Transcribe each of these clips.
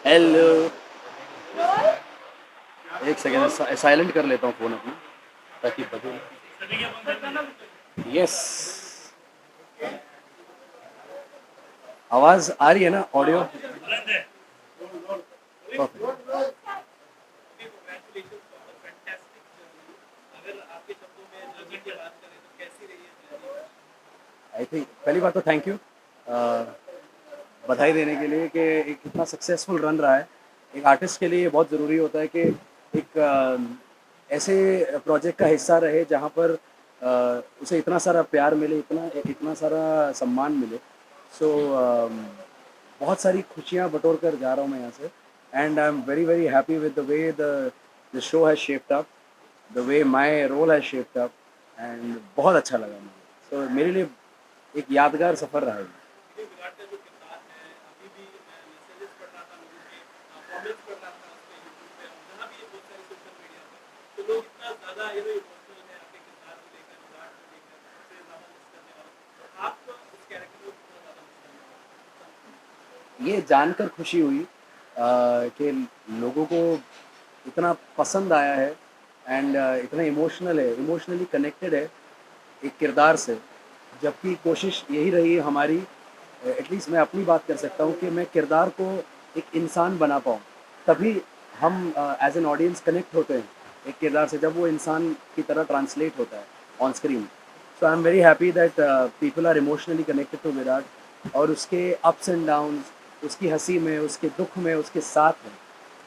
Hello. एक second silent कर लेता हूँ फ़ोन अपना ताकि बजे। यस। आवाज़ आ रही है ना, ऑडियो? परफेक्ट। आई थिंक पहली बात तो थैंक यू बधाई देने के लिए कि एक इतना सक्सेसफुल रन रहा है। एक आर्टिस्ट के लिए ये बहुत ज़रूरी होता है कि एक ऐसे प्रोजेक्ट का हिस्सा रहे जहाँ पर उसे इतना सारा प्यार मिले, इतना इतना सारा सम्मान मिले। सो बहुत सारी खुशियाँ बटोर कर जा रहा हूँ मैं यहाँ से। And I am very very happy with the way the show has shaped up, the way my role has shaped up. And बहुत अच्छा लगा मुझे। सो मेरे लिए एक यादगार सफ़र रहा है। ये जानकर खुशी हुई कि लोगों को इतना पसंद आया है। एंड इतना इमोशनल है, इमोशनली कनेक्टेड है एक किरदार से। जबकि कोशिश यही रही है हमारी, एटलीस्ट मैं अपनी बात कर सकता हूँ कि मैं किरदार को एक इंसान बना पाऊँ। तभी हम एज एन ऑडियंस कनेक्ट होते हैं एक किरदार से, जब वो इंसान की तरह ट्रांसलेट होता है on screen. So I am very happy that people are emotionally connected to Virat, और उसके अप्स एंड डाउन्स, उसकी हंसी में, उसके दुख में, उसके साथ हैं।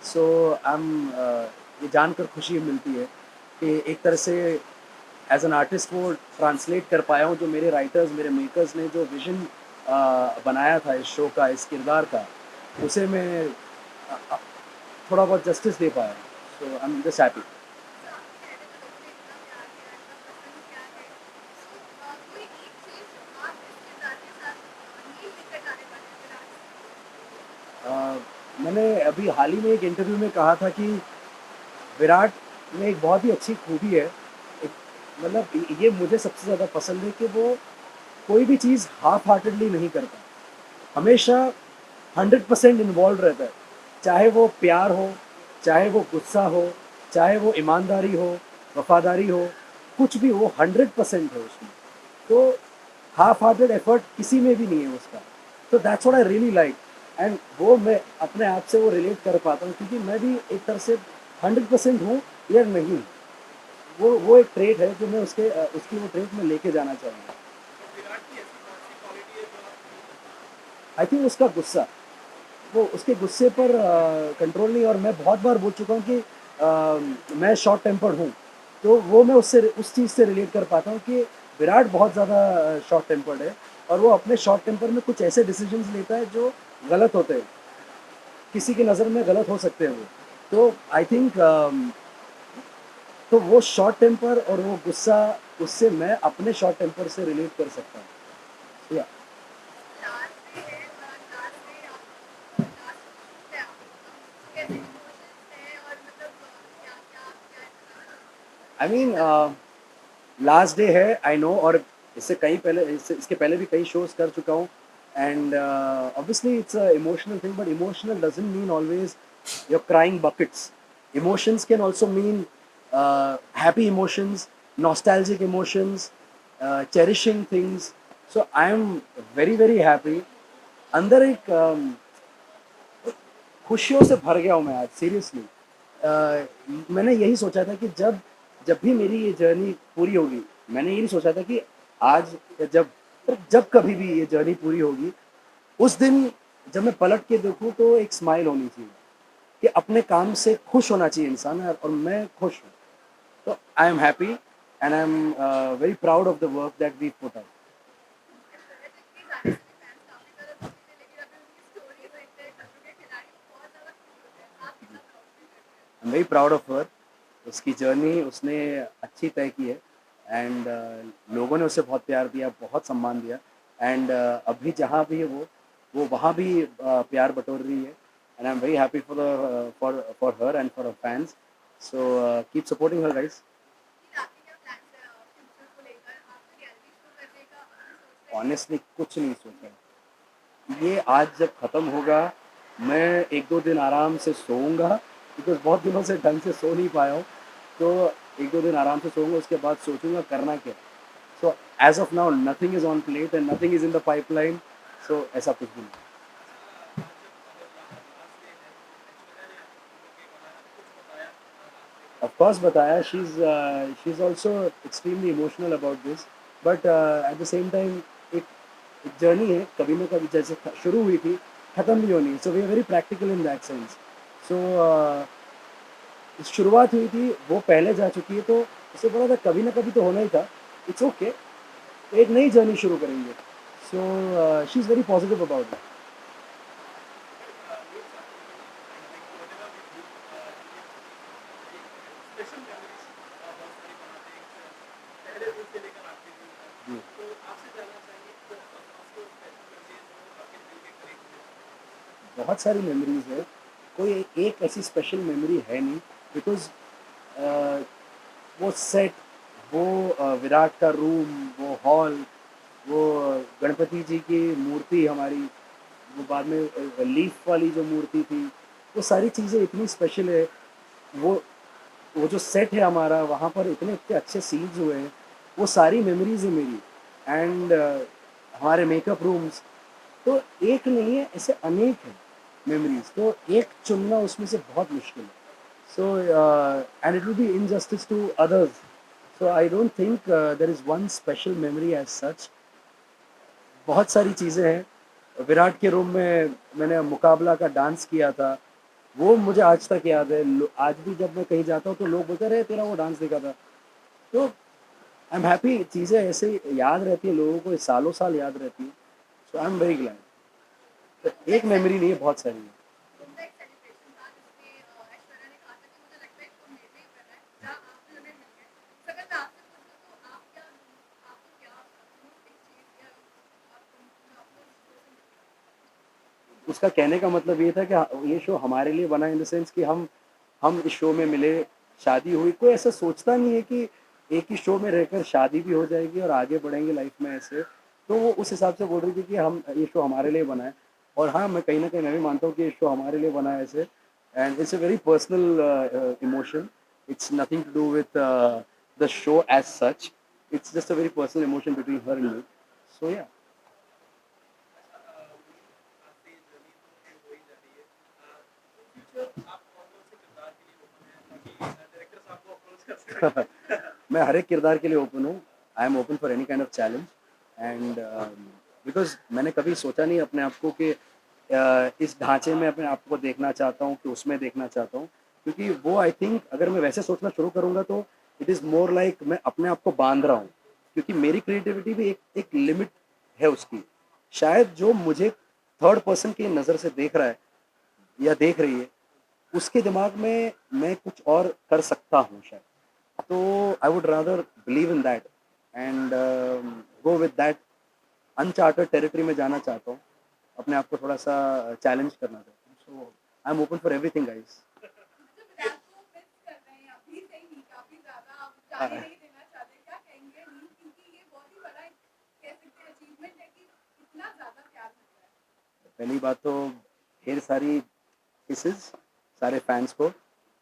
सो आई एम ये जानकर खुशी मिलती है कि एक तरह से एज एन आर्टिस्ट वो ट्रांसलेट कर पाया हूँ, जो मेरे राइटर्स, मेरे मेकर्स ने जो विजन बनाया था इस शो का, इस किरदार का, उसे मैं थोड़ा बहुत जस्टिस दे पाया। सो आई एम जस्ट हैप्पी। मैंने अभी हाल ही में एक इंटरव्यू में कहा था कि विराट में एक बहुत ही अच्छी खूबी है। एक मतलब ये मुझे सबसे ज़्यादा पसंद है कि वो कोई भी चीज़ हाफ हार्टेडली नहीं करता, हमेशा 100% इन्वॉल्व रहता है। चाहे वो प्यार हो, चाहे वो गुस्सा हो, चाहे वो ईमानदारी हो, वफादारी हो, कुछ भी हो, 100% है उसमें। तो हाफ हार्टेड एफर्ट किसी में भी नहीं है उसका। तो that's what I really like. And वो मैं अपने आप से वो रिलेट कर पाता हूँ, क्योंकि मैं भी एक तरह से 100% हूँ या नहीं। वो एक ट्रेट है जो मैं उसकी वो ट्रेट में लेके जाना चाहूँगा। आई थिंक उसका गुस्सा, वो उसके गुस्से पर कंट्रोल नहीं। और मैं बहुत बार बोल चुका हूँ कि मैं शॉर्ट टेम्पर्ड हूँ। तो वो मैं उससे उस चीज़ से रिलेट कर पाता हूँ कि विराट बहुत ज़्यादा शॉर्ट टेम्पर्ड है, और वो अपने शॉर्ट टेम्पर में कुछ ऐसे डिसीजंस लेता है जो गलत होते हैं, किसी की नज़र में गलत हो सकते हैं वो। तो आई थिंक तो वो शॉर्ट टेम्पर और वो गुस्सा, उससे मैं अपने शॉर्ट टेम्पर से रिलेट कर सकता हूँ। या आई मीन लास्ट डे है, आई नो। और इसके पहले भी कई शोज कर चुका हूँ। And obviously it's a emotional thing, but emotional doesn't mean always your crying buckets. Emotions can also mean happy emotions, nostalgic emotions, cherishing things. So I am very very happy. अंदर एक खुशियों से भर गया हूँ मैं आज, सीरियसली। मैंने यही सोचा था कि जब जब भी मेरी ये जर्नी पूरी होगी, मैंने ये नहीं सोचा था कि आज या जब कभी भी ये जर्नी पूरी होगी, उस दिन जब मैं पलट के देखूँ तो एक स्माइल होनी चाहिए कि अपने काम से खुश होना चाहिए इंसान, और मैं खुश हूँ। तो I am happy and I am very proud of the work that we put out. I am very proud of her. उसकी जर्नी उसने अच्छी तय की है। एंड लोगों ने उसे बहुत प्यार दिया, बहुत सम्मान दिया। एंड अभी जहाँ भी है वो वहाँ भी प्यार बटोर रही है। And I am very happy for her and for her fans. So keep supporting her guys. Honestly कुछ नहीं सोचा। ये आज जब ख़त्म होगा मैं 1-2 दिन आराम से सोऊँगा, बिकॉज़ बहुत दिनों से ढंग से सो नहीं पाया हूँ। तो 1-2 दिन आराम से सोऊँगा, उसके बाद सोचूँगा करना क्या है। So as of now nothing is on plate and nothing is in the pipeline, so ऐसा कुछ भी नहीं। ऑफ कोर्स बताया, she is also extremely emotional about this, but at the same time एक एक जर्नी है, कभी ना कभी जैसे शुरू हुई थी, ख़त्म भी होनी है। So we are very practical in that sense. So शुरुआत हुई थी, वो पहले जा चुकी है, तो उसे बोला था कभी ना कभी तो होना ही था। इट्स ओके, एक नई जर्नी शुरू करेंगे। So she is very positive about it. जी। बहुत सारी मेमोरीज़ है, कोई एक ऐसी स्पेशल मेमोरी है नहीं, बिकॉज़ अ, वो सेट, वो विराट का रूम, वो हॉल, वो गणपति जी की मूर्ति हमारी, वो बाद में लीफ वाली जो मूर्ति थी, वो सारी चीज़ें इतनी स्पेशल है। वो वो जो सेट है हमारा, वहाँ पर इतने इतने अच्छे सीन्स हुए हैं, वो सारी मेमोरीज़ है मेरी। एंड हमारे मेकअप रूम्स, तो एक नहीं है, ऐसे अनेक हैं मेमोरीज़, तो एक चुनना उसमें से बहुत मुश्किल है। So, and it will be injustice to others. So I don't think there is one special memory as such. बहुत सारी चीज़ें हैं। विराट के रूम में मैंने मुकाबला का डांस किया था, वो मुझे आज तक याद है। आज भी जब मैं कहीं जाता हूँ तो लोग बोलते हैं, अरे तेरा वो डांस देखा था। तो आई एम हैप्पी, चीज़ें ऐसे ही याद रहती है लोगों को, सालों साल याद रहती है। सो आई एम वेरी ग्लैड। तो एक मेमोरी नहीं है, बहुत सारी है। उसका कहने का मतलब ये था कि ये शो हमारे लिए बना, इन द सेंस कि हम इस शो में मिले, शादी हुई। कोई ऐसा सोचता नहीं है कि एक ही शो में रहकर शादी भी हो जाएगी और आगे बढ़ेंगे लाइफ में ऐसे। तो वो उस हिसाब से बोल रही थी कि हम ये शो हमारे लिए बना है। और हाँ, मैं कहीं न कहीं मैं भी मानता हूँ कि ये शो हमारे लिए बना है ऐसे। And it's a very personal emotion. It's nothing to do with the show as such. It's just a very personal emotion between her and me. So yeah. मैं हर एक किरदार के लिए ओपन हूँ। I am open for any kind of challenge. And because मैंने कभी सोचा नहीं अपने आप को कि इस ढाँचे में अपने आप को देखना चाहता हूँ कि उसमें देखना चाहता हूँ। क्योंकि वो आई थिंक अगर मैं वैसे सोचना शुरू करूँगा तो इट इज़ मोर लाइक मैं अपने आप को बाँध रहा हूँ। क्योंकि मेरी क्रिएटिविटी भी एक एक लिमिट है उसकी। शायद जो मुझे थर्ड पर्सन की नज़र से देख रहा है या देख रही है, उसके दिमाग में मैं कुछ और कर सकता हूँ शायद। तो I would rather believe in that and go with that. Uncharted territory में जाना चाहता हूँ, अपने आप को थोड़ा सा चैलेंज करना चाहता हूँ। So I am open for everything guys. पहली बात तो ढेर सारी किसेस सारे फैंस को,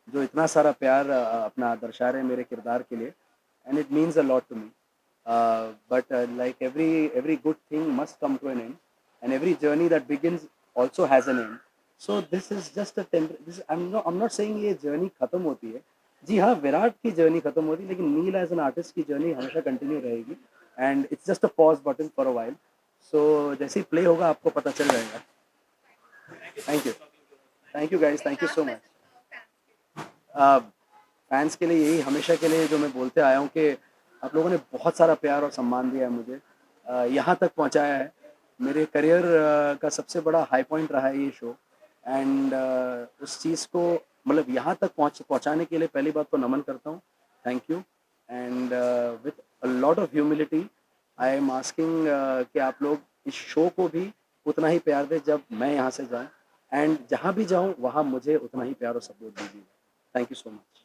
जो इतना सारा प्यार अपना दर्शा रहे हैं मेरे किरदार के लिए, and it means a lot to me. But like every good thing must come to an end, and every journey that begins also has an end. So this is just a this I'm not saying ये journey खत्म होती है। जी हाँ, विराट की journey खत्म होती है, लेकिन नील एज एन आर्टिस्ट की जर्नी हमेशा कंटिन्यू रहेगी। And it's just a pause button for a while. So जैसे ही प्ले होगा आपको पता चल जाएगा। Thank you. Thank you guys, thank you so much. Fans के लिए यही हमेशा के लिए जो मैं बोलते आया हूँ कि आप लोगों ने बहुत सारा प्यार और सम्मान दिया है मुझे, यहाँ तक पहुँचाया है। मेरे करियर का सबसे बड़ा हाई पॉइंट रहा है ये शो। एंड उस चीज़ को मतलब यहाँ तक पहुँचाने के लिए पहली बात तो नमन करता हूँ। Thank you. And with a lot of humility I am asking कि आप लोग इस शो को भी उतना ही प्यार दें जब मैं यहाँ से जाऊँ, एंड जहाँ भी जाऊँ वहाँ मुझे उतना ही प्यार और सपोर्ट दीजिए। Thank you so much.